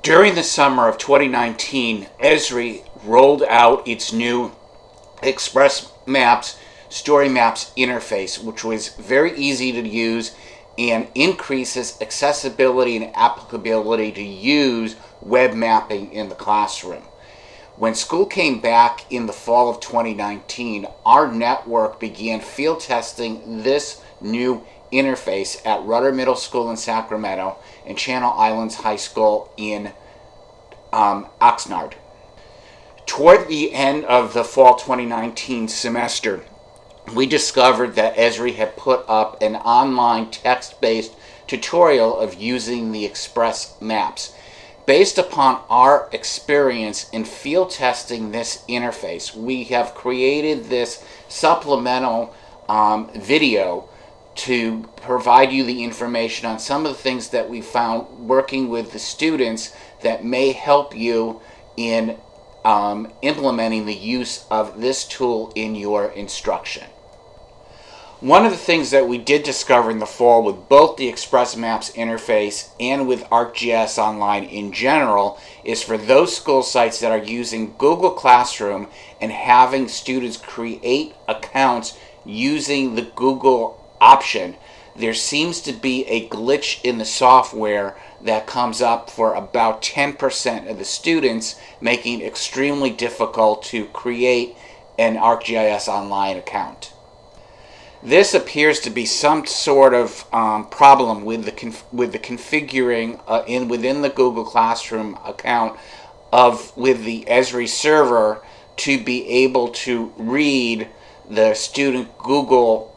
During the summer of 2019, ESRI rolled out its new Express Maps, Story Maps interface, which was very easy to use and increases accessibility and applicability to use web mapping in the classroom. When school came back in the fall of 2019, our network began field testing this new interface at Rudder Middle School in Sacramento and Channel Islands High School in Oxnard. Toward the end of the fall 2019 semester, we discovered that ESRI had put up an online text-based tutorial of using the Express Maps. Based upon our experience in field testing this interface, we have created this supplemental video to provide you the information on some of the things that we found working with the students that may help you in implementing the use of this tool in your instruction. One of the things that we did discover in the fall with both the Express Maps interface and with ArcGIS Online in general is for those school sites that are using Google Classroom and having students create accounts using the Google option, there seems to be a glitch in the software that comes up for about 10% of the students, making it extremely difficult to create an ArcGIS Online account. This appears to be some sort of problem with the configuring within the Google Classroom account with the ESRI server to be able to read the student Google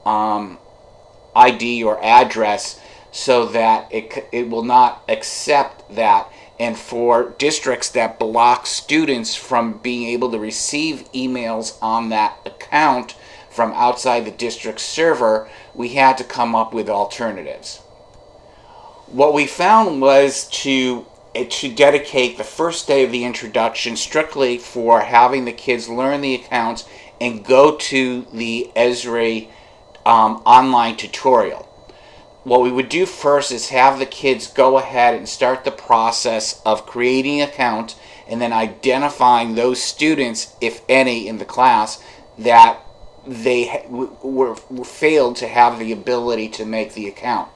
ID or address, so that it will not accept that. And for districts that block students from being able to receive emails on that account from outside the district server, we had to come up with alternatives. What we found was to dedicate the first day of the introduction strictly for having the kids learn the accounts and go to the ESRI online tutorial. What we would do first is have the kids go ahead and start the process of creating an account and then identifying those students, if any, in the class that they were failed to have the ability to make the account.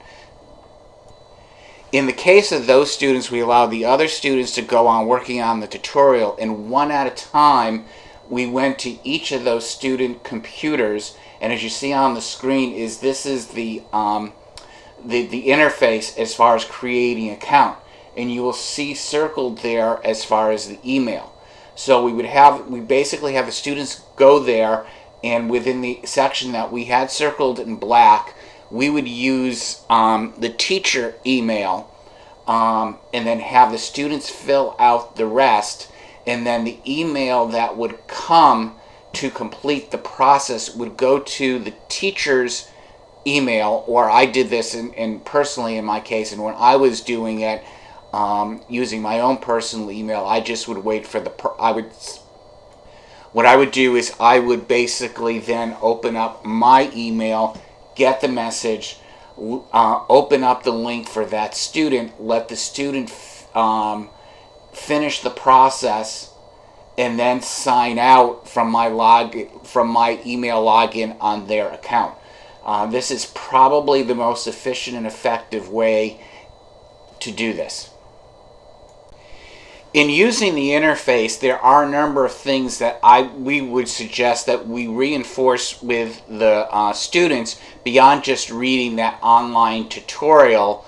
In the case of those students, we allowed the other students to go on working on the tutorial, and one at a time we went to each of those student computers, and as you see on the screen this is the interface as far as creating an account, and you will see circled there as far as the email. So we basically have the students go there, and within the section that we had circled in black, we would use the teacher email and then have the students fill out the rest, and then the email that would come to complete the process would go to the teacher's email, or I did this in personally in my case, and when I was doing it using my own personal email, I just would wait for what I would do is I would basically then open up my email, get the message, open up the link for that student, let the student finish the process, and then sign out from my email login on their account. This is probably the most efficient and effective way to do this. In using the interface, there are a number of things that we would suggest that we reinforce with the students beyond just reading that online tutorial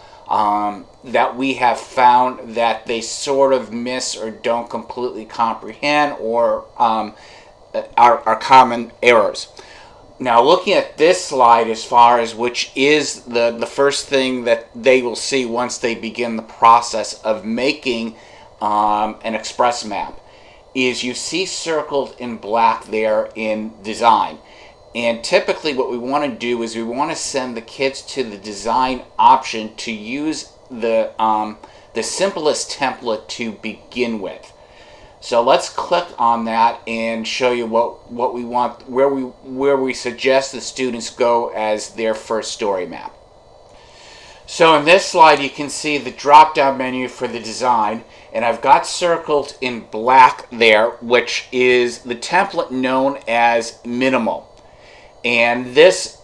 that we have found that they sort of miss or don't completely comprehend, or are common errors. Now, looking at this slide, as far as which is the first thing that they will see once they begin the process of making an Express Map, is you see circled in black there in design. And typically what we want to do is we want to send the kids to the design option to use the simplest template to begin with. So let's click on that and show you what we want, where we suggest the students go as their first story map. So in this slide, you can see the drop-down menu for the design, and I've got circled in black there, which is the template known as minimal. And this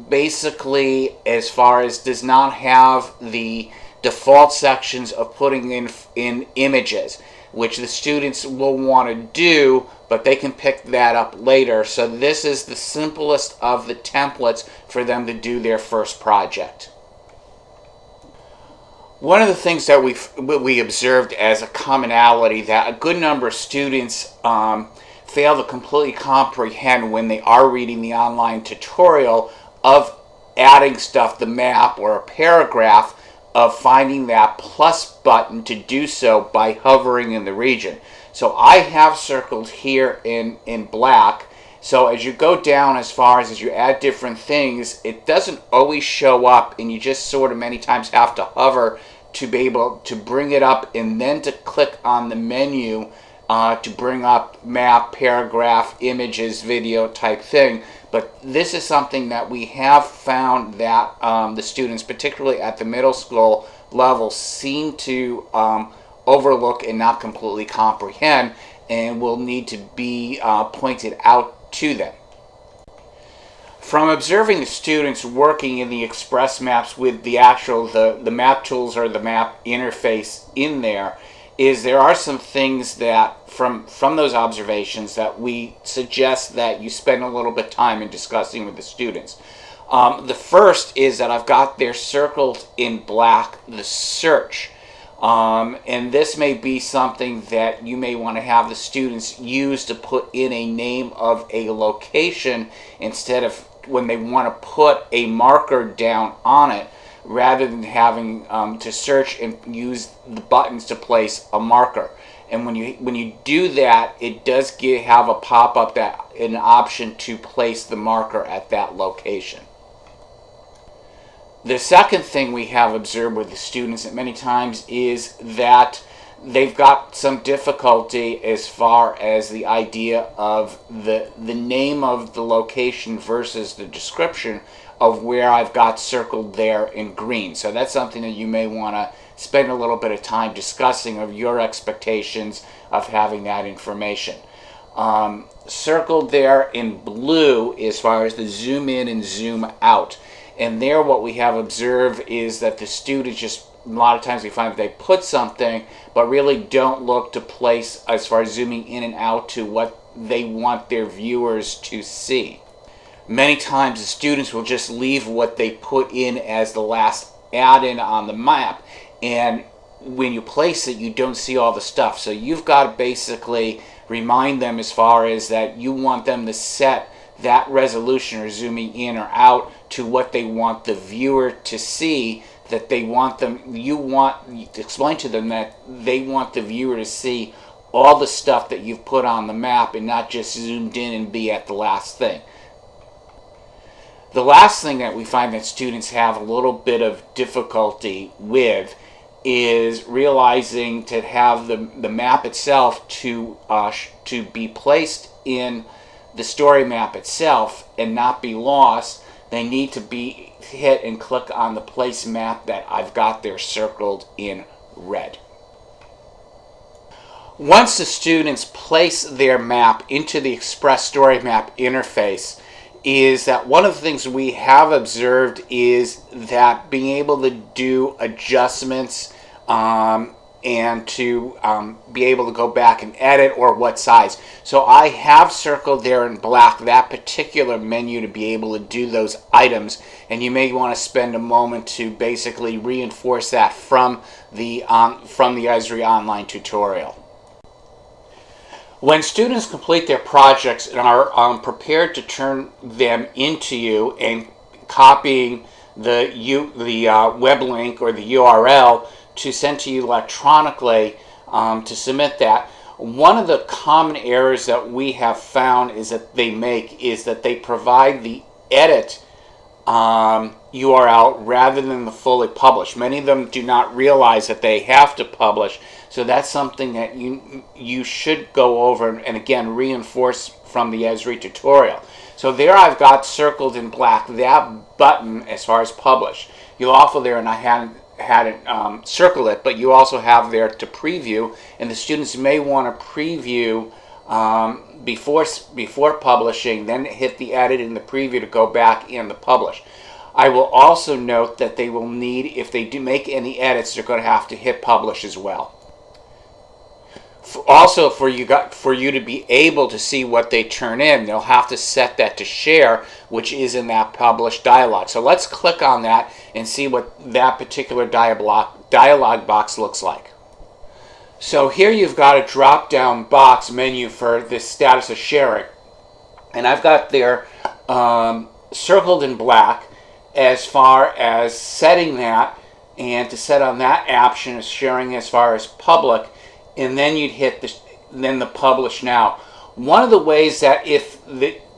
basically, as far as, does not have the default sections of putting in images, which the students will want to do, but they can pick that up later. So this is the simplest of the templates for them to do their first project. One of the things that we observed as a commonality that a good number of students fail to completely comprehend when they are reading the online tutorial of adding stuff, the map or a paragraph, of finding that plus button to do so by hovering in the region. So I have circled here in black. So as you go down, as far as you add different things, it doesn't always show up, and you just sort of many times have to hover to be able to bring it up, and then to click on the menu to bring up map, paragraph, images, video type thing. But this is something that we have found that the students, particularly at the middle school level, seem to overlook and not completely comprehend, and will need to be pointed out to them. From observing the students working in the Express Maps with the actual, the map tools or the map interface in there, is there are some things that from those observations that we suggest that you spend a little bit of time in discussing with the students. The first is that I've got there circled in black the search. And this may be something that you may want to have the students use to put in a name of a location instead of when they want to put a marker down on it, rather than having to search and use the buttons to place a marker. And when you do that, it does have a pop-up that an option to place the marker at that location. The second thing we have observed with the students at many times is that they've got some difficulty as far as the idea of the name of the location versus the description of where I've got circled there in green. So that's something that you may want to spend a little bit of time discussing of your expectations of having that information. Circled there in blue as far as the zoom in and zoom out. And there what we have observed is that the students just, a lot of times we find that they put something but really don't look to place as far as zooming in and out to what they want their viewers to see. Many times the students will just leave what they put in as the last add-in on the map, and when you place it you don't see all the stuff. So you've got to basically remind them as far as that you want them to set that resolution or zooming in or out to what they want the viewer to see, that they want them, you want to explain to them that they want the viewer to see all the stuff that you've put on the map and not just zoomed in and be at the last thing. The last thing that we find that students have a little bit of difficulty with is realizing to have the map itself to be placed in the story map itself and not be lost. They need to be hit and click on the place map that I've got there circled in red. Once the students place their map into the Express Story Map interface, is that one of the things we have observed is that being able to do adjustments and to be able to go back and edit, or what size. So I have circled there in black that particular menu to be able to do those items, and you may want to spend a moment to basically reinforce that from the ESRI online tutorial. When students complete their projects and are prepared to turn them into you and copying the web link or the URL to send to you electronically to submit that, one of the common errors that we have found is that they provide the edit URL rather than the fully publish. Many of them do not realize that they have to publish, so that's something that you should go over and again reinforce from the ESRI tutorial. So there I've got circled in black that button as far as publish. you'll also there, and I hadn't circled it, but you also have there to preview, and the students may want to preview before publishing, then hit the edit in the preview to go back and the publish. I will also note that they will need, if they do make any edits, they're going to have to hit publish as well. Also, for you to be able to see what they turn in, they'll have to set that to share, which is in that publish dialog. So let's click on that and see what that particular dialog box looks like. So here you've got a drop-down box menu for the status of sharing, and I've got there circled in black as far as setting that, and to set on that option is sharing as far as public, and then you'd hit the publish now. One of the ways that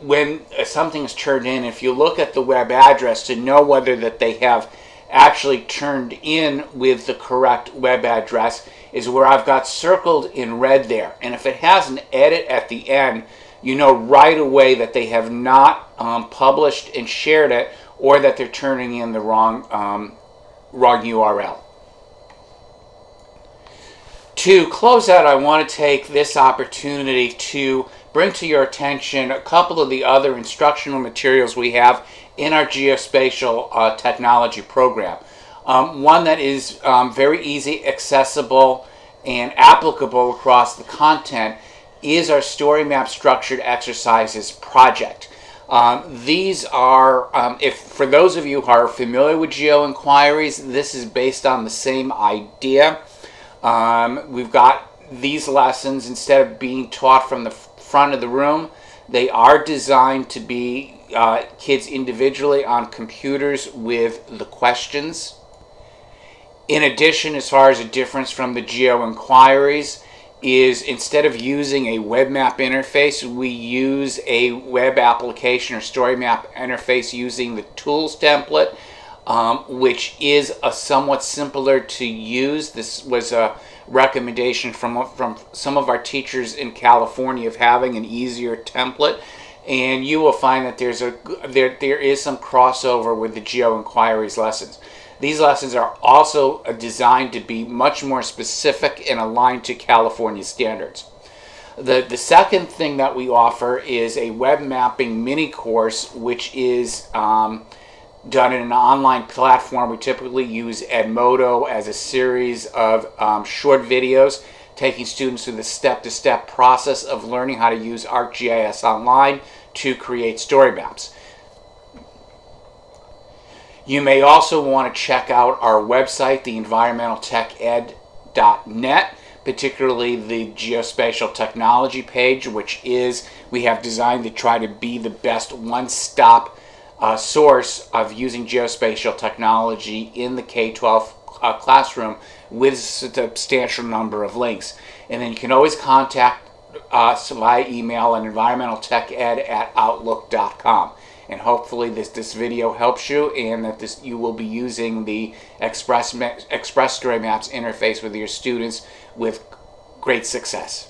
when something is turned in, if you look at the web address to know whether that they have actually turned in with the correct web address, is where I've got circled in red there. And if it has an edit at the end, you know right away that they have not published and shared it, or that they're turning in the wrong URL. To close out, I want to take this opportunity to bring to your attention a couple of the other instructional materials we have in our geospatial technology program. One that is very easy, accessible, and applicable across the content is our Story Map Structured Exercises project. These are, for those of you who are familiar with geo-inquiries, this is based on the same idea. We've got these lessons, instead of being taught from the front of the room, they are designed to be kids individually on computers with the questions. In addition, as far as a difference from the geo-inquiries, is instead of using a web map interface, we use a web application or story map interface using the tools template, which is a somewhat simpler to use. This was a recommendation from some of our teachers in California of having an easier template, and you will find that there is some crossover with the geo-inquiries lessons. These lessons are also designed to be much more specific and aligned to California standards. The second thing that we offer is a web mapping mini course, which is done in an online platform. We typically use Edmodo as a series of short videos, taking students through the step-to-step process of learning how to use ArcGIS Online to create story maps. You may also want to check out our website, the environmentalteched.net, particularly the geospatial technology page, which we have designed to try to be the best one-stop source of using geospatial technology in the K-12 classroom with a substantial number of links. And then you can always contact us via email at environmentalteched@outlook.com. And hopefully this video helps you, and that you will be using the Express Story Maps interface with your students with great success.